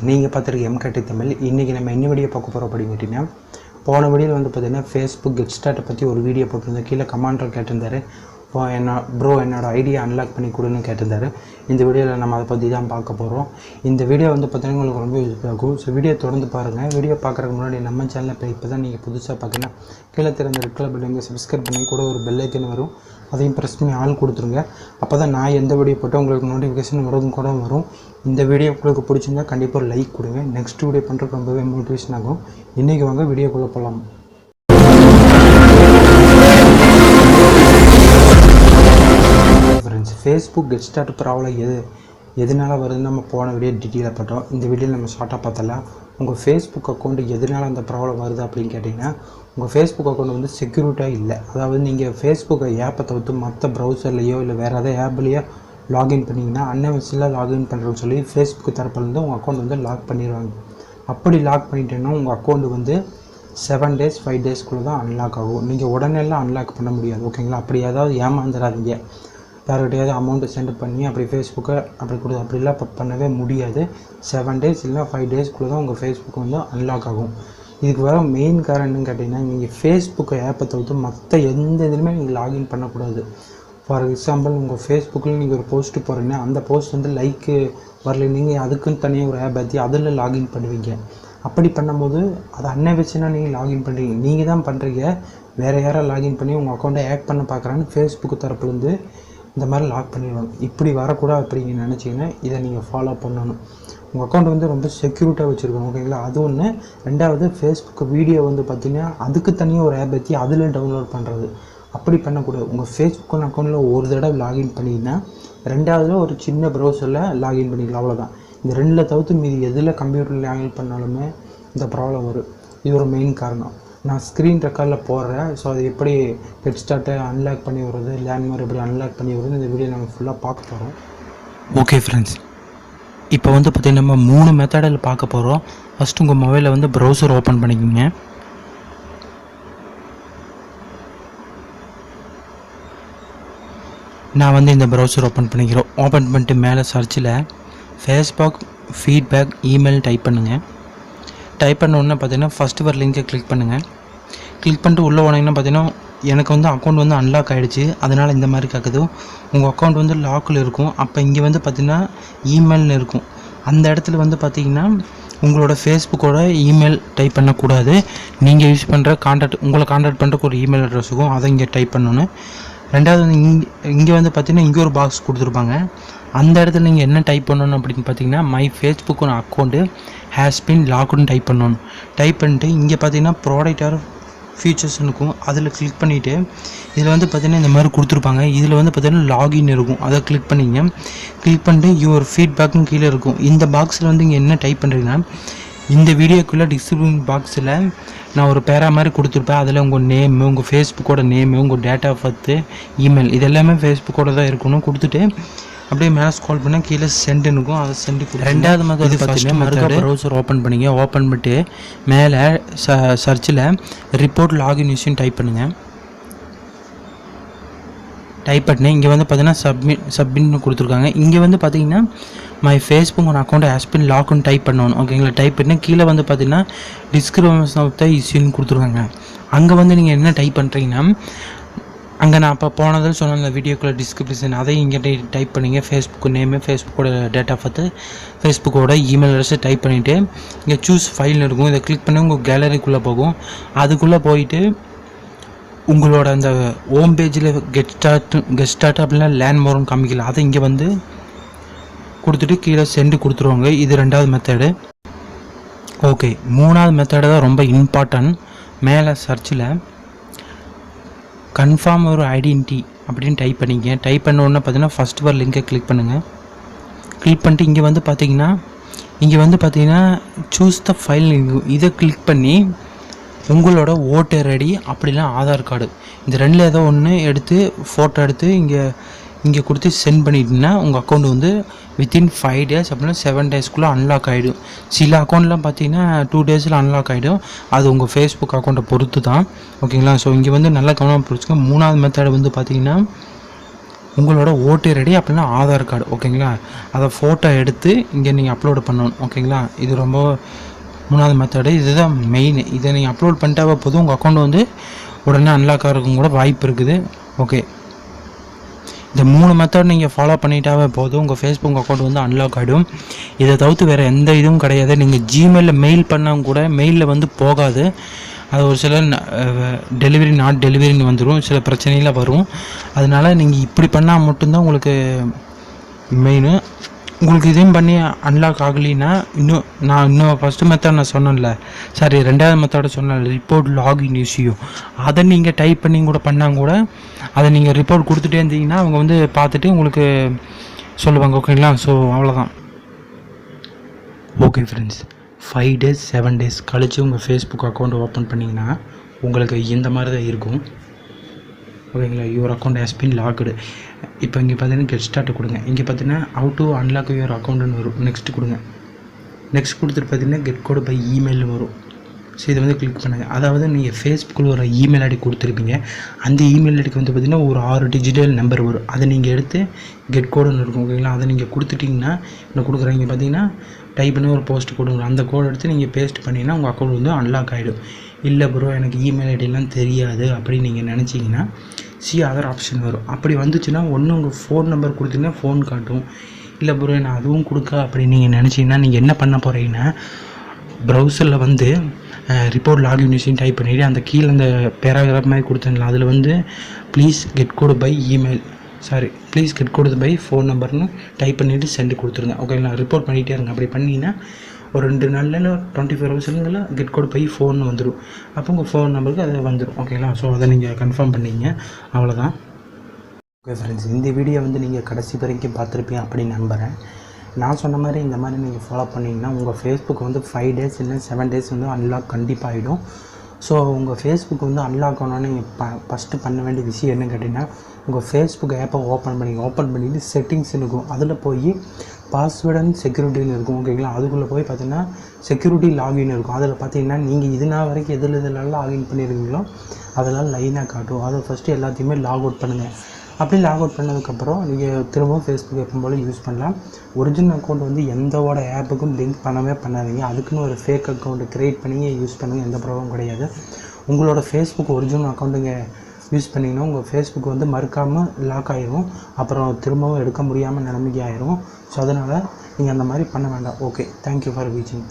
நீங்கள் பார்த்துருக்க எம்கேடி தமிழ். இன்றைக்கி நம்ம என்ன வீடியோ பார்க்க போகிறோம் அப்படின்னு கேட்டிங்கன்னா, போன வீடியோவில் வந்து பார்த்திங்கன்னா ஃபேஸ்புக் கெட் ஸ்டார்ட்டை பற்றி ஒரு வீடியோ போட்டிருந்தேன். கீழே கமெண்டில் கேட்டிருந்தாரு, என்னோட ஐடியா அன்லாக் பண்ணி கொடுன்னு கேட்டிருந்தாரு. இந்த வீடியோவில் நம்ம அதை பற்றி தான் பார்க்க போகிறோம். இந்த வீடியோ வந்து பார்த்திங்கன்னா உங்களுக்கு ரொம்ப யூஸ்ஃபுல்லாக இருக்கும். ஸோ வீடியோ தொடர்ந்து பாருங்கள். வீடியோ பார்க்குறதுக்கு முன்னாடி நம்ம சேனலில் இப்போ தான் நீங்கள் புதுசாக பார்த்தீங்கன்னா கீழே திறந்த ரெட் கலர் பட்டனை சப்ஸ்கிரைப் பண்ணி கூட ஒரு பெல் ஐக்கன் வரும், அதையும் ப்ரெஸ் பண்ணி ஆள் கொடுத்துருங்க. அப்போ தான் நான் எந்த வீடியோ போட்டால் உங்களுக்கு நோட்டிஃபிகேஷன் கூட வரும். இந்த வீடியோ உங்களுக்கு பிடிச்சிருந்தா கண்டிப்பாக ஒரு லைக் கொடுங்க. நெக்ஸ்ட் வீடியோ பண்ணுறதுக்கு ரொம்பவே மோட்டிவேஷன் ஆகும். இன்றைக்கி வாங்க வீடியோக்குள்ளே போகலாம். Friends, Facebook get start problem எதனால் வருதுன்னு நம்ம போன வீடியோ டீட்டெயிலாக பார்த்தோம். இந்த வீடியோவில் நம்ம ஷார்ட்டாக பார்த்தலாம். உங்கள் ஃபேஸ்புக் அக்கௌண்ட்டு எதனால் அந்த ப்ராப்ளம் வருது அப்படின்னு கேட்டிங்கன்னா, உங்கள் ஃபேஸ்புக் அக்கௌண்ட் வந்து செக்யூரிட்டாக இல்லை. அதாவது நீங்கள் ஃபேஸ்புக் ஆப்பை தவிர்த்து மற்ற ப்ரௌசர்லேயோ இல்லை வேறு ஏதாவது ஆப்லேயோ லாகின் பண்ணிங்கன்னா அன்அவசியமாக லாகின் பண்ணுறோன்னு சொல்லி ஃபேஸ்புக் தரப்புலேருந்து உங்கள் அக்கௌண்ட் வந்து லாக் பண்ணிடுவாங்க. அப்படி லாக் பண்ணிட்டேன்னா உங்கள் அக்கௌண்ட் வந்து 7 days 5 daysக்குள்ளே தான் அன்லாக் ஆகும். நீங்கள் உடனேலாம் அன்லாக் பண்ண முடியாது. ஓகேங்களா? அப்படி ஏதாவது ஏமாந்துடாதீங்க. யார்கிட்டையாவது அமௌண்ட்டு சென்ட் பண்ணி அப்படி ஃபேஸ்புக்கை அப்படிலாம் பண்ணவே முடியாது. 7 days இல்லை 5 daysக்குள்ளே தான் உங்கள் ஃபேஸ்புக் வந்து அன்லாக் ஆகும். இதுக்கு வர மெயின் காரணம் என்னன்னு கேட்டிங்கன்னா, நீங்கள் ஃபேஸ்புக் ஆப்பை தவிர்த்து மற்ற எந்த இதுலையுமே நீங்கள் லாகின் பண்ணக்கூடாது. ஃபார் எக்ஸாம்பிள், உங்கள் ஃபேஸ்புக்கில் நீங்கள் ஒரு போஸ்ட்டு போகிறீங்கன்னா அந்த போஸ்ட் வந்து லைக்கு வரல, நீங்கள் அதுக்குன்னு தனியாக ஒரு ஆப் ஏற்றி அதில் லாகின் பண்ணுவீங்க. அப்படி பண்ணும்போது அது அன்அவசியமாக நீங்கள் லாகின் பண்ணுறீங்க. நீங்கள் தான் பண்ணுறீங்க, வேறு யாராவது லாகின் பண்ணி உங்கள் அக்கௌண்ட்டை ஆட் பண்ண பார்க்குறான்னு ஃபேஸ்புக் தரப்புலேருந்து இந்த மாதிரி லாக் பண்ணிடுவாங்க. இப்படி வரக்கூடாது அப்படிங்க நினச்சிங்கன்னா இதை நீங்கள் ஃபாலோ பண்ணணும். உங்கள் அக்கௌண்ட் வந்து ரொம்ப செக்யூரிட்டாக வச்சுருக்கணும். ஓகேங்களா? அது ஒன்று. ரெண்டாவது, ஃபேஸ்புக் வீடியோ வந்து பார்த்திங்கன்னா அதுக்கு தனியாக ஒரு ஆப் ஏற்றி அதில் டவுன்லோட் பண்ணுறது. அப்படி பண்ணக்கூடாது. உங்கள் ஃபேஸ்புக் அக்கௌண்ட்டில் ஒரு தடவை லாகின் பண்ணிங்கன்னா ரெண்டாவதுல ஒரு சின்ன ப்ரௌசரில் லாகின் பண்ணிக்கலாம். அவ்வளோதான். இந்த ரெண்டில் தவிர்த்து மீதி எதில் கம்ப்யூட்டரில் லாகின் பண்ணாலுமே இந்த ப்ராப்ளம் வரும். இது ஒரு மெயின் காரணம். நான் ஸ்க்ரீன் ரெக்கார்டில் போடுறேன். ஸோ அது எப்படி கெட் ஸ்டார்ட்டை அன்லாக் பண்ணி வருது, லேண்ட்மார்க் எப்படி அன்லாக் பண்ணி வருது, இந்த வீடியோ நம்ம ஃபுல்லாக பார்க்க போகிறோம். ஓகே ஃப்ரெண்ட்ஸ், இப்போ வந்து பார்த்திங்கன்னா நம்ம 3 மெத்தடில் பார்க்க போகிறோம். ஃபஸ்ட்டு உங்கள் மொபைலில் வந்து ப்ரௌசர் ஓப்பன் பண்ணிக்கோங்க. நான் வந்து இந்த ப்ரௌசர் ஓப்பன் பண்ணிக்கிறோம். ஓப்பன் பண்ணிட்டு மேலே சர்ச்சில் ஃபேஸ்புக் ஃபீட்பேக் இமெயில் டைப் பண்ணுங்கள். டைப் பண்ண உடனே பார்த்தீங்கன்னா ஃபஸ்ட்டு வர லிங்கை கிளிக் பண்ணுங்கள். கிளிக் பண்ணிட்டு உள்ளே போனீங்கன்னா பார்த்தீங்கன்னா எனக்கு வந்து அக்கௌண்ட் வந்து அன்லாக் ஆகிடுச்சு, அதனால் இந்த மாதிரி கேட்குது. உங்கள் அக்கௌண்ட் வந்து லாக்கில் இருக்கும். அப்போ இங்கே வந்து பார்த்திங்கன்னா இமெயில்னு இருக்கும். அந்த இடத்துல வந்து பார்த்திங்கன்னா உங்களோட ஃபேஸ்புக்கோட இமெயில் டைப் பண்ணக்கூடாது. நீங்கள் யூஸ் பண்ணுற உங்களை கான்டாக்ட் பண்ணுறக்கு ஒரு இமெயில் அட்ரஸ் இருக்கும், அதை இங்கே டைப் பண்ணணும். ரெண்டாவது வந்து இங்கே வந்து பார்த்திங்கன்னா இங்கே ஒரு பாக்ஸ் கொடுத்துருப்பாங்க. அந்த இடத்துல நீங்கள் என்ன டைப் பண்ணணும் அப்படின்னு பார்த்தீங்கன்னா, my Facebook account has been லாக்டுன்னு டைப் பண்ணணும். டைப் பண்ணிட்டு இங்கே பார்த்தீங்கன்னா ப்ராடக்ட் ஆர் ஃபீச்சர்ஸ் இருக்கும், அதில் கிளிக் பண்ணிவிட்டு இதில் வந்து பார்த்திங்கன்னா இந்த மாதிரி கொடுத்துருப்பாங்க. இதில் வந்து பார்த்திங்கன்னா லாகின் இருக்கும், அதை கிளிக் பண்ணிங்க. கிளிக் பண்ணிட்டு யுவர் ஃபீட்பேக்கும் கீழே இருக்கும். இந்த பாக்ஸில் வந்து இங்கே என்ன டைப் பண்ணுறீங்கன்னா, இந்த வீடியோக்குள்ளே டிஸ்கிரிப்ஷன் பாக்ஸில் நான் ஒரு பேரா மாதிரி கொடுத்துருப்பேன். அதில் உங்கள் நேமு, உங்கள் ஃபேஸ்புக்கோட நேமு, உங்கள் டேட் ஆஃப் பர்த்து, இமெயில் இது எல்லாமே ஃபேஸ்புக்கோட தான் இருக்கணும். கொடுத்துட்டு அப்படியே மேலே ஸ்க்ரால் பண்ணால் கீழே சென்ட் இருக்கும், அதை சென்ட் கொடுத்து. ரெண்டாவது மெத்தட் பார்த்தீங்கன்னா மறுபடியும் ப்ரௌசர் ஓப்பன் பண்ணிங்க. ஓப்பன் பண்ணிட்டு மேலே சர்ச்சில் ரிப்போர்ட் லாகின் இஷ்யூன்னு டைப் பண்ணுங்கள். டைப் பண்ணி இங்கே வந்து பார்த்தீங்கன்னா சப்மிட்னு கொடுத்துருக்காங்க. இங்கே வந்து பார்த்தீங்கன்னா my Facebook account has been லாக்னு டைப் பண்ணணும். ஓகேங்களா? டைப் பண்ணி கீழே வந்து பார்த்தீங்கன்னா டிஸ்கிரிப்ஷன் ஆஃப் த இஷ்யூன்னு கொடுத்துருக்காங்க. அங்கே வந்து நீங்கள் என்ன டைப் பண்ணுறீங்கன்னா, அங்கே நான் அப்போ போனதில் சொன்ன அந்த வீடியோக்குள்ளே டிஸ்கிரிப்ஷன் அதையும் இங்கே டைப் பண்ணிங்க. ஃபேஸ்புக் நேமு, ஃபேஸ்புக்கோட டேட் ஆஃப் பர்த்து, ஃபேஸ்புக்கோட இமெயில் அட்ரஸை டைப் பண்ணிவிட்டு இங்கே சூஸ் ஃபைல்னு இருக்கும், இதை கிளிக் பண்ணி உங்கள் கேலரிக்குள்ளே போகும். அதுக்குள்ளே போயிட்டு உங்களோட அந்த ஹோம் பேஜில் கெட் ஸ்டார்ட் அப்படின்னா லேண்ட்மார்க்னு காமிக்கல, அதை இங்கே வந்து கொடுத்துட்டு கீழே சென்ட் கொடுத்துருவாங்க. இது ரெண்டாவது மெத்தடு. ஓகே, மூணாவது மெத்தடு தான் ரொம்ப இம்பார்ட்டன்ட். மேலே சர்ச்சில் கன்ஃபார்ம் ஒரு ஐடென்டிட்டி அப்படின்னு டைப் பண்ணிங்க. டைப் பண்ண உடனே பார்த்தீங்கன்னா ஃபஸ்ட் வர லிங்கை கிளிக் பண்ணுங்கள். கிளிக் பண்ணிட்டு இங்கே வந்து பார்த்தீங்கன்னா சூஸ் த ஃபைல், இதை கிளிக் பண்ணி உங்களோட ஓட்டர் ஐடி அப்படிலாம் ஆதார் கார்டு இந்த ரெண்டில் ஏதோ ஒன்று எடுத்து ஃபோட்டோ எடுத்து இங்கே கொடுத்து சென்ட் பண்ணிட்டீங்கன்னா உங்கள் அக்கௌண்ட் வந்து வித்தின் 5 days அப்படின்னா 7 daysக்குள்ளே அன்லாக் ஆகிடும். சில அக்கௌண்ட்லாம் பார்த்தீங்கன்னா 2 daysல அன்லாக் ஆகிடும். அது உங்கள் ஃபேஸ்புக் அக்கௌண்ட்டை பொறுத்து தான். ஓகேங்களா? ஸோ இங்கே வந்து நல்லா கவனமாக புரிச்சுங்க. மூணாவது மெத்தட் வந்து பார்த்தீங்கன்னா உங்களோட ஓட்டர் ஐடி அப்படின்னா ஆதார் கார்டு ஓகேங்களா, அதை ஃபோட்டோ எடுத்து இங்கே நீங்கள் அப்லோடு பண்ணணும் ஓகேங்களா. இது ரொம்ப 3வது மெத்தடு, இதுதான் மெயின். இதை நீங்கள் அப்லோட் பண்ணிட்டாவே போதும், உங்கள் அக்கௌண்ட் வந்து உடனே அன்லாக் ஆகிறதுக்கும் கூட வாய்ப்பு இருக்குது. ஓகே, இந்த 3 மெத்தட் நீங்கள் ஃபாலோ பண்ணிட்டாவே போதும், உங்கள் ஃபேஸ்புக் அக்கௌண்ட் வந்து அன்லாக் ஆகிடும். இதை தவிர்த்து வேறு எந்த இதுவும் கிடையாது. நீங்கள் ஜிமெயிலில் மெயில் பண்ணால் கூட மெயிலில் வந்து போகாது. அது ஒரு சில டெலிவரி நாட் டெலிவரின்னு வந்துடும், சில பிரச்சனையில் வரும். அதனால் நீங்கள் இப்படி பண்ணால் மட்டும்தான் உங்களுக்கு மெயினு. உங்களுக்கு இதையும் பண்ணி அன்லாக் ஆகலைன்னா இன்னும் ஃபஸ்ட்டு மெத்தட் நான் சொன்னேன்ல, சாரி 2வது மெத்தடை சொன்னேன், ரிப்போர்ட் லாகின் இஷ்யூ. அதை நீங்கள் டைப் பண்ணி கூட பண்ணால் கூட அதை நீங்கள் ரிப்போர்ட் கொடுத்துட்டே இருந்தீங்கன்னா அவங்க வந்து பார்த்துட்டு உங்களுக்கு சொல்லுவாங்க ஓகேங்களா. ஸோ அவ்வளோதான். ஓகே ஃப்ரெண்ட்ஸ், 5 days 7 days கழித்து உங்கள் ஃபேஸ்புக் அக்கௌண்ட் ஓப்பன் பண்ணிங்கன்னா உங்களுக்கு இந்த மாதிரி தான் இருக்கும் ஓகேங்களா. Your account has been logged. இப்போ இங்கே பார்த்தீங்கன்னா கெட் ஸ்டார்ட் கொடுங்க. இங்கே பார்த்தீங்கன்னா ஹவ் டு அன்லாக் யுவர் அக்கௌண்ட்னு வரும். நெக்ஸ்ட் கொடுங்க. நெக்ஸ்ட் கொடுத்துட்டு பார்த்தீங்கன்னா கெட் கோடு பை இமெயில்னு வரும். ஸோ இதை வந்து கிளிக் பண்ணுங்கள். அதாவது நீங்கள் ஃபேஸ்புக்கில் ஒரு இமெயில் ஐடி கொடுத்துருப்பீங்க, அந்த இமெயில் ஐடிக்கு வந்து பார்த்திங்கன்னா ஒரு 6 டிஜிட்டல் நம்பர் வரும். அதை நீங்கள் எடுத்து கெட் கோடுன்னு இருக்கும் ஓகேங்களா. அதை நீங்கள் கொடுத்துட்டிங்கன்னா இன்னும் கொடுக்குறீங்க பார்த்தீங்கன்னா டைப் பண்ணி ஒரு போஸ்ட் கொடுங்க. அந்த கோடை எடுத்து நீங்கள் பேஸ்ட் பண்ணிங்கன்னா உங்கள் அக்கௌண்ட் வந்து அன்லாக் ஆகிடும். இல்லை ப்ரோ எனக்கு இமெயில் ஐடியெலாம் தெரியாது அப்படின்னு நீங்கள் நினச்சிங்கன்னா அதர் ஆப்ஷன் வரும். அப்படி வந்துச்சுன்னா ஒன்று உங்கள் ஃபோன் நம்பர் கொடுத்தீங்கன்னா ஃபோன் காட்டும். இல்லை ப்ரோ நான் அதுவும் கொடுக்க அப்படின்னு நீங்கள் நினச்சிங்கன்னா நீங்கள் என்ன பண்ண போகிறீங்கன்னா ப்ரௌசரில் வந்து ரிப்போர்ட் லாகின் யூஸிங் டைப் பண்ணிவிட்டு அந்த கீழே அந்த பேராகிராஃப் மாதிரி கொடுத்தீங்களா அதில் வந்து please get code by email please get code by phone நம்பர்னு டைப் பண்ணிவிட்டு சென்ட் கொடுத்துருங்க ஓகேங்களா. ரிப்போர்ட் பண்ணிகிட்டே இருங்க. அப்படி பண்ணிங்கன்னா ஒரு 2 நாளில் 24 ஹவர்ஸ்ல கெட் கோட் பை ஃபோன் வந்துடும். அப்போ உங்கள் ஃபோன் நம்பருக்கு அது வந்துடும் ஓகேங்களா. ஸோ அதை நீங்கள் கன்ஃபார்ம் பண்ணிங்க, அவ்வளோதான். ஓகே ஃப்ரெண்ட்ஸ், இந்த வீடியோ வந்து நீங்கள் கடைசி வரைக்கும் பார்த்துருப்பீங்க அப்படின்னு நம்புகிறேன். நான் சொன்ன மாதிரி இந்த மாதிரி நீங்கள் ஃபாலோ பண்ணிங்கன்னா உங்கள் ஃபேஸ்புக் வந்து 5 days இல்லை 7 days வந்து அன்லாக் கண்டிப்பாக ஆகிடும். ஸோ உங்கள் ஃபேஸ்புக் வந்து அன்லாக் ஆனோன்னு நீங்கள் ஃபஸ்ட்டு பண்ண வேண்டிய விஷயம் என்ன கேட்டிங்கன்னா உங்கள் ஃபேஸ்புக் ஆப்பை ஓப்பன் பண்ணிவிட்டு செட்டிங்ஸ் இருக்கும். அதில் போய் பாஸ்வேர்ட் அண்ட் செக்யூரிட்டின்னு இருக்கும் ஓகேங்களா. அதுக்குள்ளே போய் பார்த்தீங்கன்னா செக்யூரிட்டி லாகின் இருக்கும். அதில் பார்த்தீங்கன்னா நீங்கள் இது நாள் வரைக்கும் எதில் லாகின் பண்ணியிருக்கீங்களோ அதெல்லாம் லைனாக காட்டும். அதை ஃபஸ்ட்டு எல்லாத்தையுமே லாக் அவுட் பண்ணுங்கள். அப்படி லாக் அவுட் பண்ணதுக்கப்புறம் நீங்கள் திரும்பவும் ஃபேஸ்புக் எப்போ போல் யூஸ் பண்ணலாம். ஒரிஜினல் அக்கௌண்ட் வந்து எந்தவோட ஆப்புக்கும் லிங்க் பண்ணாதீங்க. அதுக்குன்னு ஒரு ஃபேக் அக்கௌண்ட்டை க்ரியேட் பண்ணி யூஸ் பண்ணுங்கள், எந்த ப்ராப்ளமும் கிடையாது. உங்களோட ஃபேஸ்புக் ஒரிஜினல் அக்கௌண்ட்டுங்க யூஸ் பண்ணிங்கன்னா உங்கள் ஃபேஸ்புக் வந்து மறக்காமல் லாக் ஆகிரும், அப்புறம் திரும்பவும் எடுக்க முடியாமல் நிலைமைக்கு ஆயிரும். ஸோ அதனால் நீங்கள் அந்த மாதிரி பண்ண வேண்டாம். ஓகே, தேங்க்யூ ஃபார் வாட்சிங்.